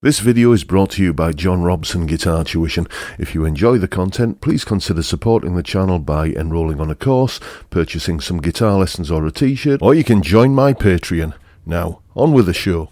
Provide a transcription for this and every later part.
This video is brought to you by John Robson Guitar Tuition. If you enjoy the content, please consider supporting the channel by enrolling on a course, purchasing some guitar lessons or a t-shirt, or you can join my Patreon. Now, on with the show.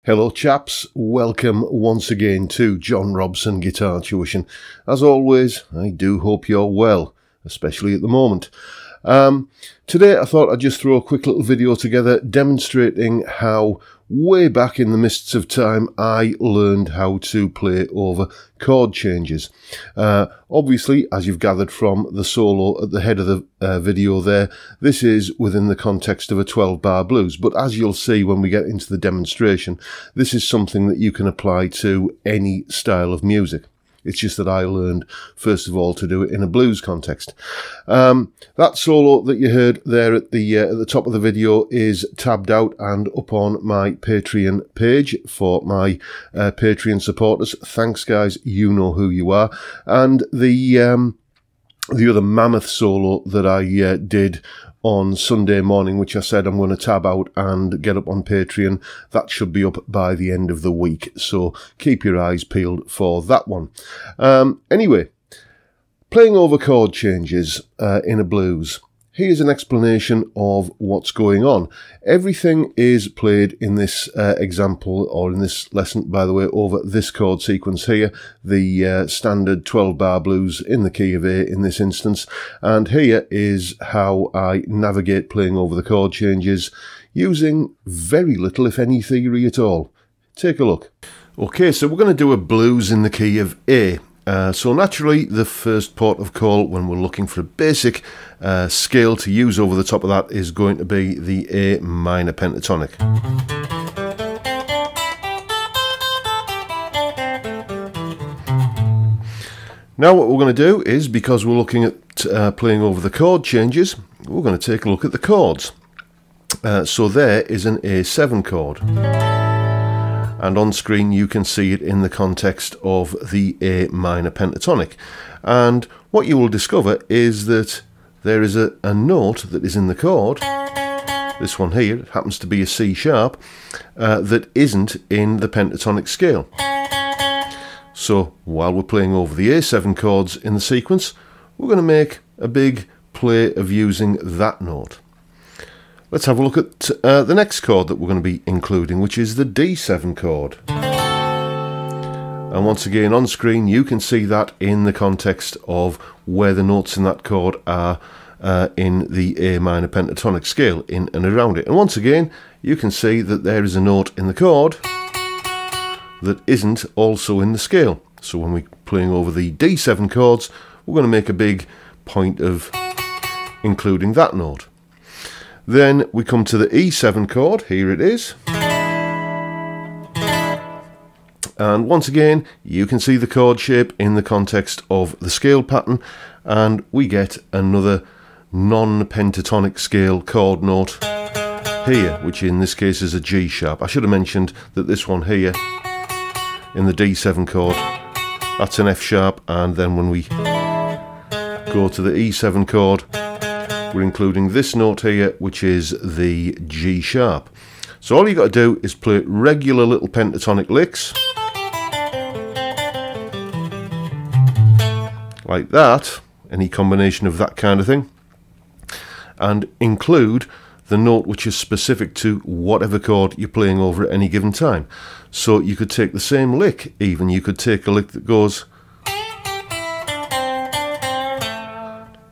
Hello chaps, welcome once again to John Robson Guitar Tuition. As always, I do hope you're well, especially at the moment. Today I thought I'd just throw a quick little video together demonstrating how way back in the mists of time I learned how to play over chord changes. Obviously, as you've gathered from the solo at the head of the video there, this is within the context of a 12-bar blues, but as you'll see when we get into the demonstration, this is something that you can apply to any style of music. It's just that I learned, first of all, to do it in a blues context. That solo that you heard there at the top of the video is tabbed out and up on my Patreon page for my Patreon supporters. Thanks, guys. You know who you are. And the other mammoth solo that I did on Sunday morning, which I said I'm going to tab out and get up on Patreon, that should be up by the end of the week, so keep your eyes peeled for that one. Anyway, playing over chord changes in a blues. Here's an explanation of what's going on. Everything is played in this example, or in this lesson, by the way, over this chord sequence here, the standard 12-bar blues in the key of A in this instance. And here is how I navigate playing over the chord changes using very little, if any, theory at all. Take a look. Okay, so we're going to do a blues in the key of A. So naturally, the first port of call when we're looking for a basic scale to use over the top of that is going to be the A minor pentatonic. Now what we're going to do is, because we're looking at playing over the chord changes, we're going to take a look at the chords. So there is an A7 chord. And on screen you can see it in the context of the A minor pentatonic. And what you will discover is that there is a note that is in the chord, this one here, it happens to be a C sharp, that isn't in the pentatonic scale. So while we're playing over the A7 chords in the sequence, we're going to make a big play of using that note. Let's have a look at the next chord that we're going to be including, which is the D7 chord. And once again on screen you can see that in the context of where the notes in that chord are in the A minor pentatonic scale, in and around it. And once again you can see that there is a note in the chord that isn't also in the scale. So when we're playing over the D7 chords, we're going to make a big point of including that note. Then we come to the E7 chord, here it is. And once again, you can see the chord shape in the context of the scale pattern, and we get another non-pentatonic scale chord note here, which in this case is a G sharp. I should have mentioned that this one here, in the D7 chord, that's an F sharp, and then when we go to the E7 chord, we're including this note here, which is the G sharp. So all you got to do is play regular little pentatonic licks, like that, any combination of that kind of thing, and include the note which is specific to whatever chord you're playing over at any given time. So you could take the same lick, even you could take a lick that goes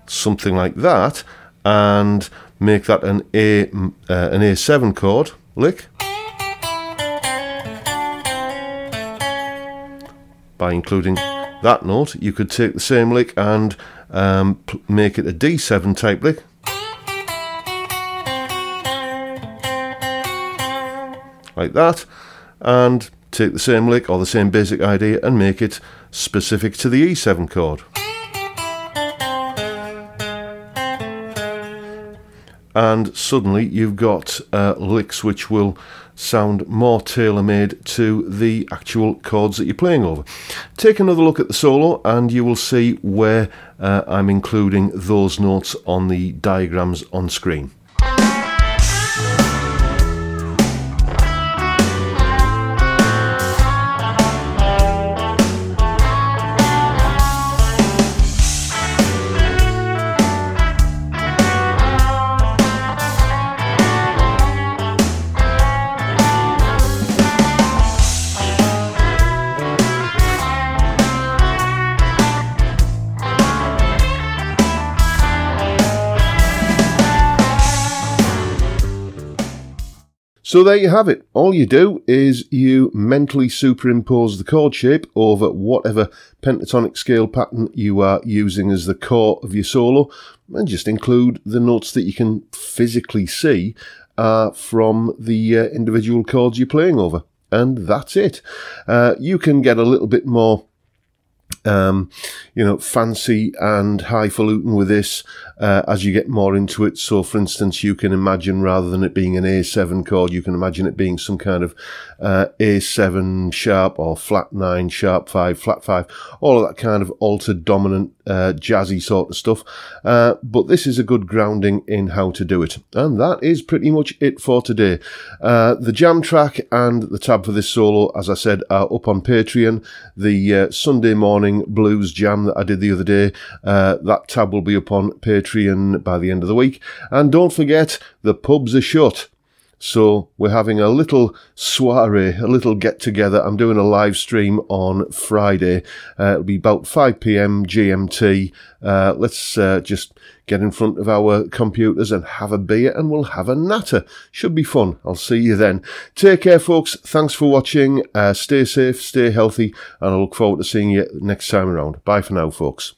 something like that, and make that an A7 chord lick by including that note. You could take the same lick and make it a D7 type lick, like that, and take the same lick or the same basic idea and make it specific to the E7 chord. And suddenly you've got licks which will sound more tailor-made to the actual chords that you're playing over. Take another look at the solo and you will see where I'm including those notes on the diagrams on screen. So there you have it. All you do is you mentally superimpose the chord shape over whatever pentatonic scale pattern you are using as the core of your solo, and just include the notes that you can physically see from the individual chords you're playing over. And that's it. You can get a little bit more fancy and highfalutin with this as you get more into it. So for instance, you can imagine, rather than it being an A7 chord, you can imagine it being some kind of A7 sharp or flat 9, sharp 5, flat 5, all of that kind of altered dominant jazzy sort of stuff. But this is a good grounding in how to do it. And that is pretty much it for today. The jam track and the tab for this solo, as I said, are up on Patreon. The Sunday morning blues jam that I did the other day, that tab will be up on Patreon by the end of the week. And don't forget, the pubs are shut. So we're having a little soiree, a little get-together. I'm doing a live stream on Friday. It'll be about 5 p.m. GMT. Let's just get in front of our computers and have a beer, and we'll have a natter. Should be fun. I'll see you then. Take care, folks. Thanks for watching. Stay safe, stay healthy, and I look forward to seeing you next time around. Bye for now, folks.